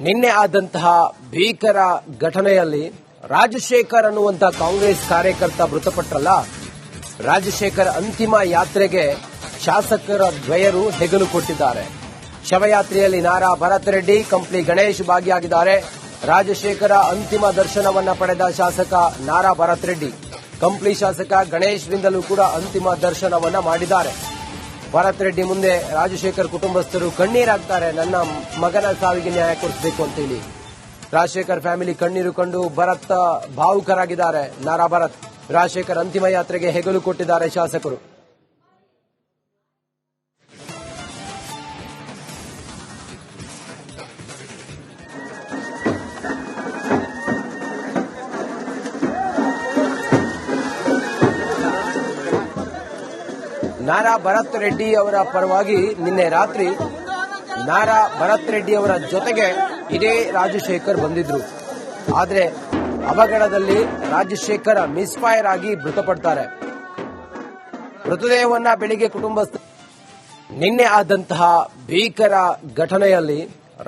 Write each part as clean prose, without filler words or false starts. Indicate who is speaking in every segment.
Speaker 1: ನಿನ್ನೆ ಆದಂತಹ ಭೀಕರ ಘಟನೆಯಲ್ಲಿ ರಾಜಶೇಖರ್ ಅನ್ನುವಂತ ಕಾಂಗ್ರೆಸ್ ಕಾರ್ಯಕರ್ತ ಮೃತಪಟ್ಟರಲ್ಲ. ರಾಜಶೇಖರ್ ಅಂತಿಮ ಯಾತ್ರೆಗೆ ಶಾಸಕರ ದ್ವಯರು ಹೆಗಲು ಕೊಟ್ಟಿದ್ದಾರೆ. ಶವಯಾತ್ರೆಯಲ್ಲಿ ನಾರಾ ಭರತ್ ರೆಡ್ಡಿ, ಕಂಪ್ಲಿ ಗಣೇಶ್ ಭಾಗಿಯಾಗಿದ್ದಾರೆ. ರಾಜಶೇಖರ ಅಂತಿಮ ದರ್ಶನವನ್ನ ಪಡೆದ ಶಾಸಕ ನಾರಾ ಭರತ್ ರೆಡ್ಡಿ, ಕಂಪ್ಲಿ ಶಾಸಕ ಗಣೇಶ್ರಿಂದಲೂ ಕೂಡ ಅಂತಿಮ ದರ್ಶನವನ್ನ ಮಾಡಿದ್ದಾರೆ. ಭರತ್ ರೆಡ್ಡಿ ಮುಂದೆ ರಾಜಶೇಖರ್ ಕುಟುಂಬಸ್ಥರು ಕಣ್ಣೀರಾಗ್ತಾರೆ. ನನ್ನ ಮಗನ ಸಾವಿಗೆ ನ್ಯಾಯ ಕೊಡಿಸಬೇಕು ಅಂತೇಳಿ ರಾಜಶೇಖರ್ ಫ್ಯಾಮಿಲಿ ಕಣ್ಣೀರು ಕಂಡು ಭರತ್ ಭಾವುಕರಾಗಿದ್ದಾರೆ. ನಾರಾ ಭರತ್ ರಾಜಶೇಖರ್ ಅಂತಿಮ ಯಾತ್ರೆಗೆ ಹೆಗಲು ಕೊಟ್ಟಿದ್ದಾರೆ ಶಾಸಕರು. ನಾರಾ ಭರತ್ ರೆಡ್ಡಿ ಅವರ ಪರವಾಗಿ ನಿನ್ನೆ ರಾತ್ರಿ ನಾರಾ ಭರತ್ ರೆಡ್ಡಿ ಅವರ ಜೊತೆಗೆ ಇದೇ ರಾಜಶೇಖರ್ ಬಂದಿದ್ರು. ಆದರೆ ಅವಘಡದಲ್ಲಿ ರಾಜಶೇಖರ್ ಮಿಸ್ಫೈರ್ ಆಗಿ ಮೃತಪಡ್ತಾರೆ. ಮೃತದೇಹವನ್ನ ಬೆಳಿಗ್ಗೆ ಕುಟುಂಬಸ್ಥರು ನಿನ್ನೆ ಆದಂತಹ ಭೀಕರ ಘಟನೆಯಲ್ಲಿ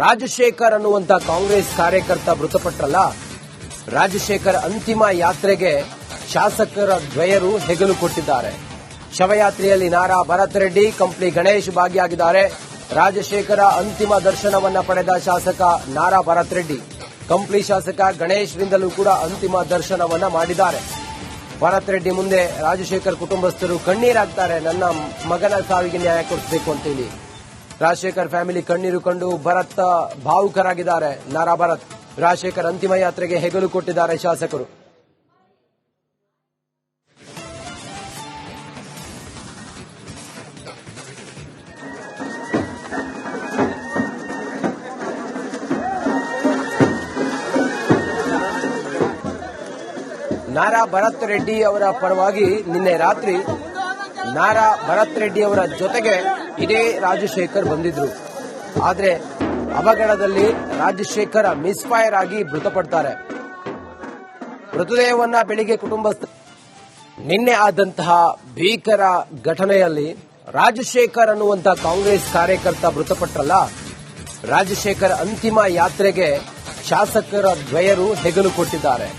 Speaker 1: ರಾಜಶೇಖರ್ ಅನ್ನುವಂತ ಕಾಂಗ್ರೆಸ್ ಕಾರ್ಯಕರ್ತ ಮೃತಪಟ್ಟರಲ್ಲ. ರಾಜಶೇಖರ್ ಅಂತಿಮ ಯಾತ್ರೆಗೆ ಶಾಸಕರ ದ್ವಯರು ಹೆಗಲು ಕೊಟ್ಟಿದ್ದಾರೆ. ಶವಯಾತ್ರೆಯಲ್ಲಿ ನಾರಾ ಭರತ್ ರೆಡ್ಡಿ, ಕಂಪ್ಲಿ ಗಣೇಶ್ ಭಾಗಿಯಾಗಿದ್ದಾರೆ. ರಾಜಶೇಖರ ಅಂತಿಮ ದರ್ಶನವನ್ನ ಪಡೆದ ಶಾಸಕ ನಾರಾ ಭರತ್ ರೆಡ್ಡಿ, ಕಂಪ್ಲಿ ಶಾಸಕ ಗಣೇಶ್ರಿಂದಲೂ ಕೂಡ ಅಂತಿಮ ದರ್ಶನವನ್ನ ಮಾಡಿದ್ದಾರೆ. ಭರತ್ ರೆಡ್ಡಿ ಮುಂದೆ ರಾಜಶೇಖರ್ ಕುಟುಂಬಸ್ಥರು ಕಣ್ಣೀರಾಗ್ತಾರೆ. ನನ್ನ ಮಗನ ಸಾವಿಗೆ ನ್ಯಾಯ ಕೊಡಿಸಬೇಕು ಅಂತೇಳಿ ರಾಜಶೇಖರ್ ಫ್ಯಾಮಿಲಿ ಕಣ್ಣೀರು ಕಂಡು ಭರತ್ ಭಾವುಕರಾಗಿದ್ದಾರೆ. ನಾರಾ ಭರತ್ ರಾಜಶೇಖರ್ ಅಂತಿಮ ಯಾತ್ರೆಗೆ ಹೆಗಲು ಕೊಟ್ಟಿದ್ದಾರೆ ಶಾಸಕರು. ನಾರಾ ಭರತ್ ರೆಡ್ಡಿ ಅವರ ಪರವಾಗಿ ನಿನ್ನೆ ರಾತ್ರಿ ನಾರಾ ಭರತ್ ರೆಡ್ಡಿ ಅವರ ಜೊತೆಗೆ ಇದೇ ರಾಜಶೇಖರ್ ಬಂದಿದ್ರು. ಆದರೆ ಅವಘಡದಲ್ಲಿ ರಾಜಶೇಖರ್ ಮಿಸ್ಫೈರ್ ಆಗಿ ಮೃತಪಡ್ತಾರೆ. ಮೃತದೇಹವನ್ನ ಬೆಳಿಗ್ಗೆ ಕುಟುಂಬಸ್ಥರು ನಿನ್ನೆ ಆದಂತಹ ಭೀಕರ ಘಟನೆಯಲ್ಲಿ ರಾಜಶೇಖರ್ ಅನ್ನುವಂತ ಕಾಂಗ್ರೆಸ್ ಕಾರ್ಯಕರ್ತ ಮೃತಪಟ್ಟರಲ್ಲ. ರಾಜಶೇಖರ್ ಅಂತಿಮ ಯಾತ್ರೆಗೆ ಶಾಸಕರ ದ್ವಯರು ಹೆಗಲು ಕೊಟ್ಟಿದ್ದಾರೆ.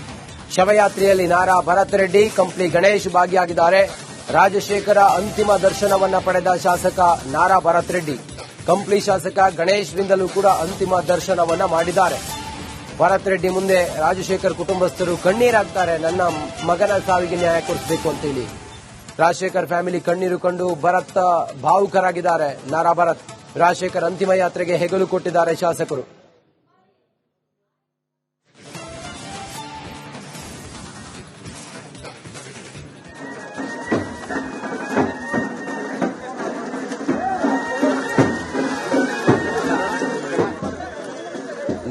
Speaker 1: ಶವಯಾತ್ರೆಯಲ್ಲಿ ನಾರಾ ಭರತ್ ರೆಡ್ಡಿ, ಕಂಪ್ಲಿ ಗಣೇಶ್ ಭಾಗಿಯಾಗಿದ್ದಾರೆ. ರಾಜಶೇಖರ ಅಂತಿಮ ದರ್ಶನವನ್ನ ಪಡೆದ ಶಾಸಕ ನಾರಾ ಭರತ್ ರೆಡ್ಡಿ, ಕಂಪ್ಲಿ ಶಾಸಕ ಗಣೇಶ್ರಿಂದಲೂ ಕೂಡ ಅಂತಿಮ ದರ್ಶನವನ್ನ ಮಾಡಿದ್ದಾರೆ. ಭರತ್ ರೆಡ್ಡಿ ಮುಂದೆ ರಾಜಶೇಖರ್ ಕುಟುಂಬಸ್ಥರು ಕಣ್ಣೀರಾಗ್ತಾರೆ. ನನ್ನ ಮಗನ ಸಾವಿಗೆ ನ್ಯಾಯ ಕೊಡಿಸಬೇಕು ಅಂತೇಳಿ ರಾಜಶೇಖರ್ ಫ್ಯಾಮಿಲಿ ಕಣ್ಣೀರು ಕಂಡು ಭರತ್ ಭಾವುಕರಾಗಿದ್ದಾರೆ. ನಾರಾ ಭರತ್ ರಾಜಶೇಖರ್ ಅಂತಿಮ ಯಾತ್ರೆಗೆ ಹೆಗಲು ಕೊಟ್ಟಿದ್ದಾರೆ ಶಾಸಕರು.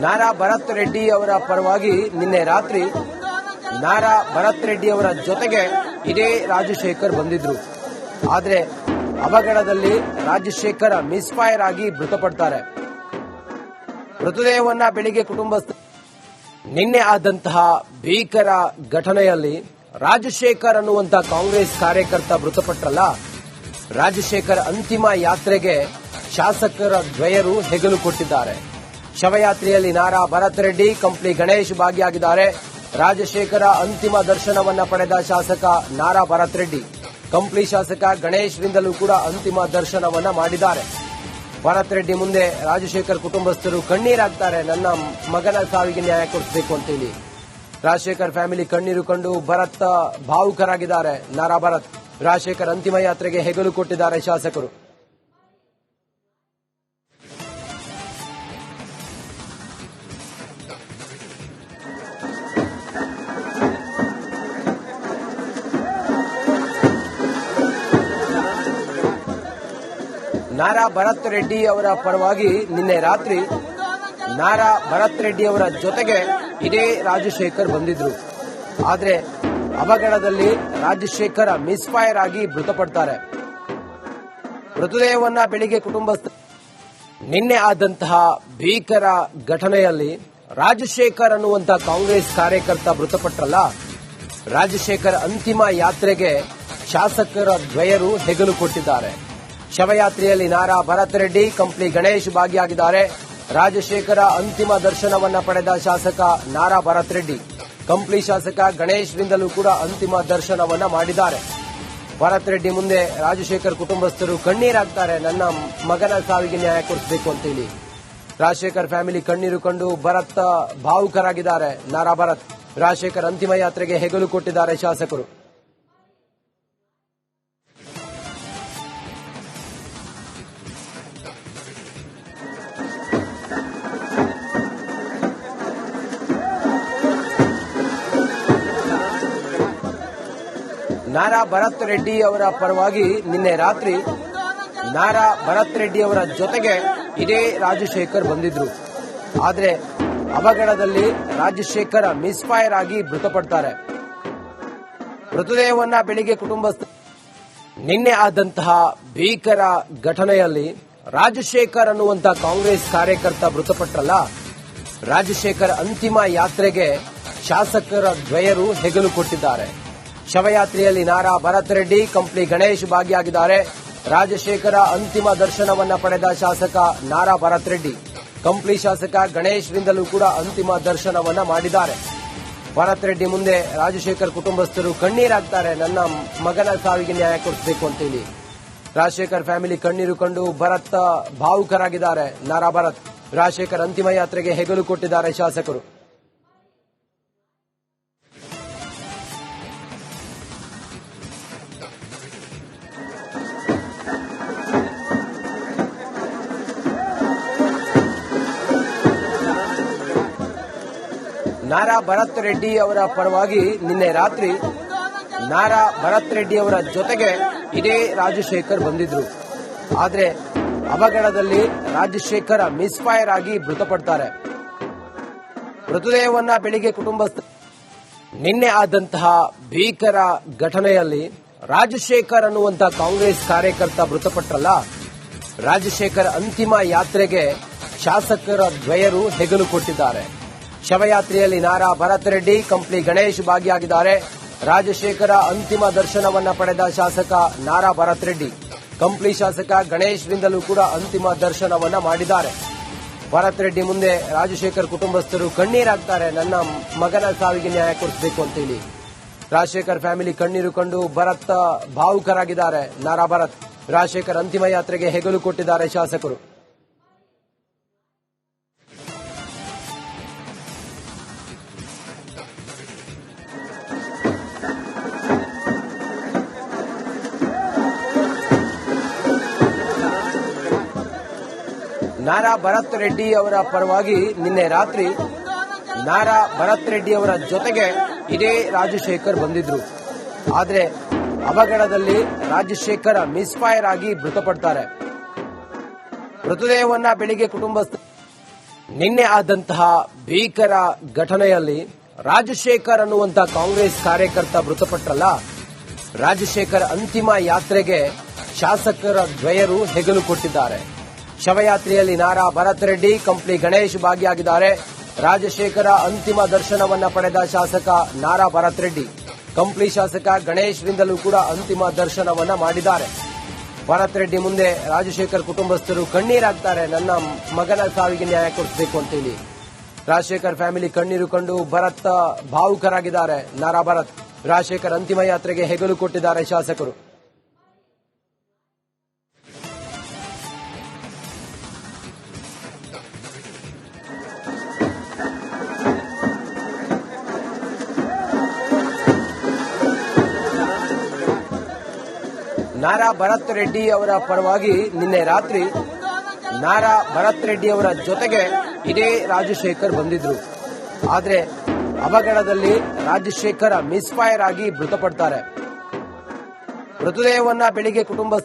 Speaker 1: ನಾರಾ ಭರತ್ ರೆಡ್ಡಿ ಅವರ ಪರವಾಗಿ ನಿನ್ನೆ ರಾತ್ರಿ ನಾರಾ ಭರತ್ ರೆಡ್ಡಿ ಅವರ ಜೊತೆಗೆ ಇದೇ ರಾಜಶೇಖರ್ ಬಂದಿದ್ರು. ಆದರೆ ಅವಘಡದಲ್ಲಿ ರಾಜಶೇಖರ್ ಮಿಸ್ಫೈರ್ ಆಗಿ ಮೃತಪಡ್ತಾರೆ. ಮೃತದೇಹವನ್ನ ಬೆಳಿಗ್ಗೆ ಕುಟುಂಬಸ್ಥರು ನಿನ್ನೆ ಆದಂತಹ ಭೀಕರ ಘಟನೆಯಲ್ಲಿ ರಾಜಶೇಖರ್ ಅನ್ನುವಂತ ಕಾಂಗ್ರೆಸ್ ಕಾರ್ಯಕರ್ತ ಮೃತಪಟ್ಟರಲ್ಲ. ರಾಜಶೇಖರ್ ಅಂತಿಮ ಯಾತ್ರೆಗೆ ಶಾಸಕರ ದ್ವಯರು ಹೆಗಲು ಕೊಟ್ಟಿದ್ದಾರೆ. ಶವಯಾತ್ರೆಯಲ್ಲಿ ನಾರಾ ಭರತ್ ರೆಡ್ಡಿ, ಕಂಪ್ಲಿ ಗಣೇಶ್ ಭಾಗಿಯಾಗಿದ್ದಾರೆ. ರಾಜಶೇಖರ ಅಂತಿಮ ದರ್ಶನವನ್ನ ಪಡೆದ ಶಾಸಕ ನಾರಾ ಭರತ್ ರೆಡ್ಡಿ, ಕಂಪ್ಲಿ ಶಾಸಕ ಗಣೇಶ್ರಿಂದಲೂ ಕೂಡ ಅಂತಿಮ ದರ್ಶನವನ್ನ ಮಾಡಿದ್ದಾರೆ. ಭರತ್ ರೆಡ್ಡಿ ಮುಂದೆ ರಾಜಶೇಖರ್ ಕುಟುಂಬಸ್ಥರು ಕಣ್ಣೀರಾಗ್ತಾರೆ. ನನ್ನ ಮಗನ ಸಾವಿಗೆ ನ್ಯಾಯ ಕೊಡಿಸಬೇಕು ಅಂತೇಳಿ ರಾಜಶೇಖರ್ ಫ್ಯಾಮಿಲಿ ಕಣ್ಣೀರು ಕಂಡು ಭರತ್ ಭಾವುಕರಾಗಿದ್ದಾರೆ. ನಾರಾ ಭರತ್ ರಾಜಶೇಖರ್ ಅಂತಿಮ ಯಾತ್ರೆಗೆ ಹೆಗಲು ಕೊಟ್ಟಿದ್ದಾರೆ ಶಾಸಕರು. ನಾರಾ ಭರತ್ ರೆಡ್ಡಿ ಅವರ ಪರವಾಗಿ ನಿನ್ನೆ ರಾತ್ರಿ ನಾರಾ ಭರತ್ ರೆಡ್ಡಿ ಅವರ ಜೊತೆಗೆ ಇದೇ ರಾಜಶೇಖರ್ ಬಂದಿದ್ರು. ಆದರೆ ಅವಘಡದಲ್ಲಿ ರಾಜಶೇಖರ್ ಮಿಸ್ಫೈರ್ ಆಗಿ ಮೃತಪಡ್ತಾರೆ. ಮೃತದೇಹವನ್ನ ಬೆಳಿಗ್ಗೆ ಕುಟುಂಬಸ್ಥರು ನಿನ್ನೆ ಆದಂತಹ ಭೀಕರ ಘಟನೆಯಲ್ಲಿ ರಾಜಶೇಖರ್ ಅನ್ನುವಂತ ಕಾಂಗ್ರೆಸ್ ಕಾರ್ಯಕರ್ತ ಮೃತಪಟ್ಟರಲ್ಲ. ರಾಜಶೇಖರ್ ಅಂತಿಮ ಯಾತ್ರೆಗೆ ಶಾಸಕರ ದ್ವಯರು ಹೆಗಲು ಕೊಟ್ಟಿದ್ದಾರೆ. ಶವಯಾತ್ರೆಯಲ್ಲಿ ನಾರಾ ಭರತ್ ರೆಡ್ಡಿ, ಕಂಪ್ಲಿ ಗಣೇಶ್ ಭಾಗಿಯಾಗಿದ್ದಾರೆ. ರಾಜಶೇಖರ ಅಂತಿಮ ದರ್ಶನವನ್ನ ಪಡೆದ ಶಾಸಕ ನಾರಾ ಭರತ್ ರೆಡ್ಡಿ. ಕಂಪ್ಲಿ ಶಾಸಕ ಗಣೇಶ್ರಿಂದಲೂ ಕೂಡ ಅಂತಿಮ ದರ್ಶನವನ್ನ ಮಾಡಿದ್ದಾರೆ. ಭರತ್ ರೆಡ್ಡಿ ಮುಂದೆ ರಾಜಶೇಖರ್ ಕುಟುಂಬಸ್ಥರು ಕಣ್ಣೀರಾಗ್ತಾರೆ, ನನ್ನ ಮಗನ ಸಾವಿಗೆ ನ್ಯಾಯ ಕೊಡಿಸಬೇಕು ಅಂತೇಳಿ. ರಾಜಶೇಖರ್ ಫ್ಯಾಮಿಲಿ ಕಣ್ಣೀರು ಕಂಡು ಭರತ್ ಭಾವುಕರಾಗಿದ್ದಾರೆ. ನಾರಾ ಭರತ್ ರಾಜಶೇಖರ್ ಅಂತಿಮ ಯಾತ್ರೆಗೆ ಹೆಗಲು ಕೊಟ್ಟಿದ್ದಾರೆ ಶಾಸಕರು. ನಾರಾ ಭರತ್ ರೆಡ್ಡಿ ಅವರ ಪರವಾಗಿ ನಿನ್ನೆ ರಾತ್ರಿ ನಾರಾ ಭರತ್ ರೆಡ್ಡಿ ಅವರ ಜೊತೆಗೆ ಇದೇ ರಾಜಶೇಖರ್ ಬಂದಿದ್ರು. ಆದರೆ ಅವಘಡದಲ್ಲಿ ರಾಜಶೇಖರ್ ಮಿಸ್ಫೈರ್ ಆಗಿ ಮೃತಪಡ್ತಾರೆ. ಮೃತದೇಹವನ್ನ ಬೆಳಿಗ್ಗೆ ಕುಟುಂಬಸ್ಥರು ನಿನ್ನೆ ಆದಂತಹ ಭೀಕರ ಘಟನೆಯಲ್ಲಿ ರಾಜಶೇಖರ್ ಅನ್ನುವಂತ ಕಾಂಗ್ರೆಸ್ ಕಾರ್ಯಕರ್ತ ಮೃತಪಟ್ಟರಲ್ಲ, ರಾಜಶೇಖರ್ ಅಂತಿಮ ಯಾತ್ರೆಗೆ ಶಾಸಕರ ದ್ವಯರು ಹೆಗಲು ಕೊಟ್ಟಿದ್ದಾರೆ. ಶವಯಾತ್ರೆಯಲ್ಲಿ ನಾರಾ ಭರತ್ ರೆಡ್ಡಿ, ಕಂಪ್ಲಿ ಗಣೇಶ್ ಭಾಗಿಯಾಗಿದ್ದಾರೆ. ರಾಜಶೇಖರ ಅಂತಿಮ ದರ್ಶನವನ್ನ ಪಡೆದ ಶಾಸಕ ನಾರಾ ಭರತ್ ರೆಡ್ಡಿ. ಕಂಪ್ಲಿ ಶಾಸಕ ಗಣೇಶ್ರಿಂದಲೂ ಕೂಡ ಅಂತಿಮ ದರ್ಶನವನ್ನ ಮಾಡಿದ್ದಾರೆ. ಭರತ್ ರೆಡ್ಡಿ ಮುಂದೆ ರಾಜಶೇಖರ್ ಕುಟುಂಬಸ್ಥರು ಕಣ್ಣೀರಾಗ್ತಾರೆ, ನನ್ನ ಮಗನ ಸಾವಿಗೆ ನ್ಯಾಯ ಕೊಡಿಸಬೇಕು ಅಂತೇಳಿ. ರಾಜಶೇಖರ್ ಫ್ಯಾಮಿಲಿ ಕಣ್ಣೀರು ಕಂಡು ಭರತ್ ಭಾವುಕರಾಗಿದ್ದಾರೆ. ನಾರಾ ಭರತ್ ರಾಜಶೇಖರ್ ಅಂತಿಮ ಯಾತ್ರೆಗೆ ಹೆಗಲು ಕೊಟ್ಟಿದ್ದಾರೆ ಶಾಸಕರು. ನಾರಾ ಭರತ್ ರೆಡ್ಡಿ ಅವರ ಪರವಾಗಿ ನಿನ್ನೆ ರಾತ್ರಿ ನಾರಾ ಭರತ್ ರೆಡ್ಡಿ ಅವರ ಜೊತೆಗೆ ಇದೇ ರಾಜಶೇಖರ್ ಬಂದಿದ್ರು. ಆದರೆ ಅವಘಡದಲ್ಲಿ ರಾಜಶೇಖರ್ ಮಿಸ್ಫೈರ್ ಆಗಿ ಮೃತಪಡ್ತಾರೆ. ಮೃತದೇಹವನ್ನ ಬೆಳಿಗ್ಗೆ ಕುಟುಂಬಸ್ಥರು ನಿನ್ನೆ ಆದಂತಹ ಭೀಕರ ಘಟನೆಯಲ್ಲಿ ರಾಜಶೇಖರ್ ಅನ್ನುವಂತ ಕಾಂಗ್ರೆಸ್ ಕಾರ್ಯಕರ್ತ ಮೃತಪಟ್ಟರಲ್ಲ, ರಾಜಶೇಖರ್ ಅಂತಿಮ ಯಾತ್ರೆಗೆ ಶಾಸಕರ ದ್ವಯರು ಹೆಗಲು ಕೊಟ್ಟಿದ್ದಾರೆ. ಶವಯಾತ್ರೆಯಲ್ಲಿ ನಾರಾ ಭರತ್ ರೆಡ್ಡಿ, ಕಂಪ್ಲಿ ಗಣೇಶ್ ಭಾಗಿಯಾಗಿದ್ದಾರೆ. ರಾಜಶೇಖರ ಅಂತಿಮ ದರ್ಶನವನ್ನ ಪಡೆದ ಶಾಸಕ ನಾರಾ ಭರತ್ ರೆಡ್ಡಿ. ಕಂಪ್ಲಿ ಶಾಸಕ ಗಣೇಶ್ರಿಂದಲೂ ಕೂಡ ಅಂತಿಮ ದರ್ಶನವನ್ನ ಮಾಡಿದ್ದಾರೆ. ಭರತ್ ರೆಡ್ಡಿ ಮುಂದೆ ರಾಜಶೇಖರ್ ಕುಟುಂಬಸ್ಥರು ಕಣ್ಣೀರಾಗ್ತಾರೆ, ನನ್ನ ಮಗನ ಸಾವಿಗೆ ನ್ಯಾಯ ಕೊಡಿಸಬೇಕು ಅಂತೇಳಿ. ರಾಜಶೇಖರ್ ಫ್ಯಾಮಿಲಿ ಕಣ್ಣೀರು ಕಂಡು ಭರತ್ ಭಾವುಕರಾಗಿದ್ದಾರೆ. ನಾರಾ ಭರತ್ ರಾಜಶೇಖರ್ ಅಂತಿಮ ಯಾತ್ರೆಗೆ ಹೆಗಲು ಕೊಟ್ಟಿದ್ದಾರೆ ಶಾಸಕರು. ನಾರಾ ಭರತ್ ರೆಡ್ಡಿ ಅವರ ಪರವಾಗಿ ನಿನ್ನೆ ರಾತ್ರಿ ನಾರಾ ಭರತ್ ರೆಡ್ಡಿ ಅವರ ಜೊತೆಗೆ ಇದೇ ರಾಜಶೇಖರ್ ಬಂದಿದ್ರು. ಆದರೆ ಅವಘಡದಲ್ಲಿ ರಾಜಶೇಖರ್ ಮಿಸ್ಫೈರ್ ಆಗಿ ಮೃತಪಡ್ತಾರೆ. ಮೃತದೇಹವನ್ನ ಬೆಳಿಗ್ಗೆ ಕುಟುಂಬಸ್ಥರು ನಿನ್ನೆ ಆದಂತಹ ಭೀಕರ ಘಟನೆಯಲ್ಲಿ ರಾಜಶೇಖರ್ ಅನ್ನುವಂತ ಕಾಂಗ್ರೆಸ್ ಕಾರ್ಯಕರ್ತ ಮೃತಪಟ್ಟರಲ್ಲ, ರಾಜಶೇಖರ್ ಅಂತಿಮ ಯಾತ್ರೆಗೆ ಶಾಸಕರ ದ್ವಯರು ಹೆಗಲು ಕೊಟ್ಟಿದ್ದಾರೆ. ಶವಯಾತ್ರೆಯಲ್ಲಿ ನಾರಾ ಭರತ್ ರೆಡ್ಡಿ, ಕಂಪ್ಲಿ ಗಣೇಶ್ ಭಾಗಿಯಾಗಿದ್ದಾರೆ. ರಾಜಶೇಖರ ಅಂತಿಮ ದರ್ಶನವನ್ನ ಪಡೆದ ಶಾಸಕ ನಾರಾ ಭರತ್ ರೆಡ್ಡಿ. ಕಂಪ್ಲಿ ಶಾಸಕ ಗಣೇಶ್ರಿಂದಲೂ ಕೂಡ ಅಂತಿಮ ದರ್ಶನವನ್ನ ಮಾಡಿದ್ದಾರೆ. ಭರತ್ ರೆಡ್ಡಿ ಮುಂದೆ ರಾಜಶೇಖರ್ ಕುಟುಂಬಸ್ಥರು ಕಣ್ಣೀರಾಗ್ತಾರೆ, ನನ್ನ ಮಗನ ಸಾವಿಗೆ ನ್ಯಾಯ ಕೊಡಿಸಬೇಕು ಅಂತೇಳಿ. ರಾಜಶೇಖರ್ ಫ್ಯಾಮಿಲಿ ಕಣ್ಣೀರು ಕಂಡು ಭರತ್ ಭಾವುಕರಾಗಿದ್ದಾರೆ. ನಾರಾ ಭರತ್ ರಾಜಶೇಖರ್ ಅಂತಿಮ ಯಾತ್ರೆಗೆ ಹೆಗಲು ಕೊಟ್ಟಿದ್ದಾರೆ ಶಾಸಕರು. ನಾರಾ ಭರತ್ ರೆಡ್ಡಿ ಅವರ ಪರವಾಗಿ ನಿನ್ನೆ ರಾತ್ರಿ ನಾರಾ ಭರತ್ ರೆಡ್ಡಿ ಅವರ ಜೊತೆಗೆ ಇದೇ ರಾಜಶೇಖರ್ ಬಂದಿದ್ರು. ಆದರೆ ಅವಘಡದಲ್ಲಿ ರಾಜಶೇಖರ್ ಮಿಸ್ಫೈರ್ ಆಗಿ ಮೃತಪಡ್ತಾರೆ. ಮೃತದೇಹವನ್ನ ಬೆಳಿಗ್ಗೆ ಕುಟುಂಬಸ್ಥರು